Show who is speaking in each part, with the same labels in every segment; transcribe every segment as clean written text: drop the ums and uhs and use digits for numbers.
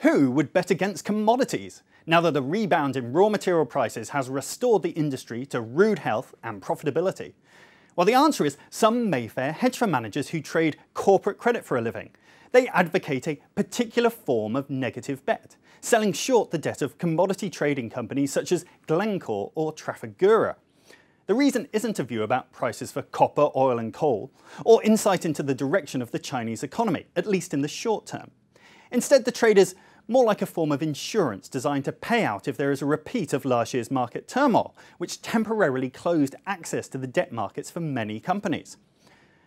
Speaker 1: Who would bet against commodities now that the rebound in raw material prices has restored the industry to rude health and profitability? Well, the answer is some Mayfair hedge fund managers who trade corporate credit for a living. They advocate a particular form of negative bet, selling short the debt of commodity trading companies such as Glencore or Trafigura. The reason isn't a view about prices for copper, oil and coal, or insight into the direction of the Chinese economy, at least in the short term. Instead, the trade is more like a form of insurance designed to pay out if there is a repeat of last year's market turmoil, which temporarily closed access to the debt markets for many companies.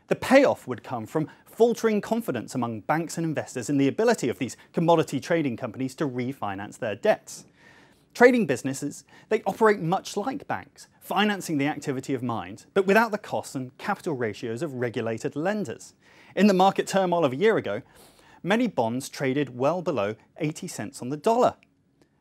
Speaker 1: The payoff would come from faltering confidence among banks and investors in the ability of these commodity trading companies to refinance their debts. Trading businesses, they operate much like banks, financing the activity of mines, but without the costs and capital ratios of regulated lenders. In the market turmoil of a year ago, many bonds traded well below 80 cents on the dollar.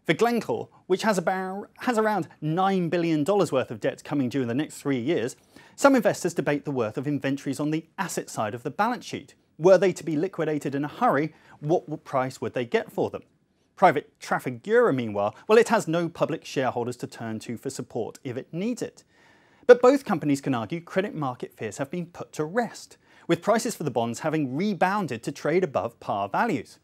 Speaker 1: For Glencore, which has around $9 billion worth of debt coming due in the next 3 years, some investors debate the worth of inventories on the asset side of the balance sheet. Were they to be liquidated in a hurry, what price would they get for them? Private Trafigura, meanwhile, well, it has no public shareholders to turn to for support if it needs it. But both companies can argue credit market fears have been put to rest, with prices for the bonds having rebounded to trade above par values.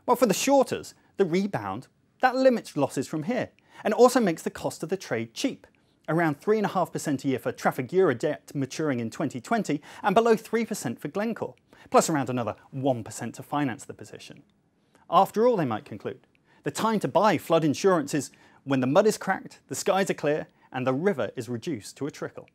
Speaker 1: Well, for the shorters, the rebound, that limits losses from here, and also makes the cost of the trade cheap, around 3.5% a year for Trafigura debt maturing in 2020 and below 3% for Glencore, plus around another 1% to finance the position. After all, they might conclude, the time to buy flood insurance is when the mud is cracked, the skies are clear, and the river is reduced to a trickle.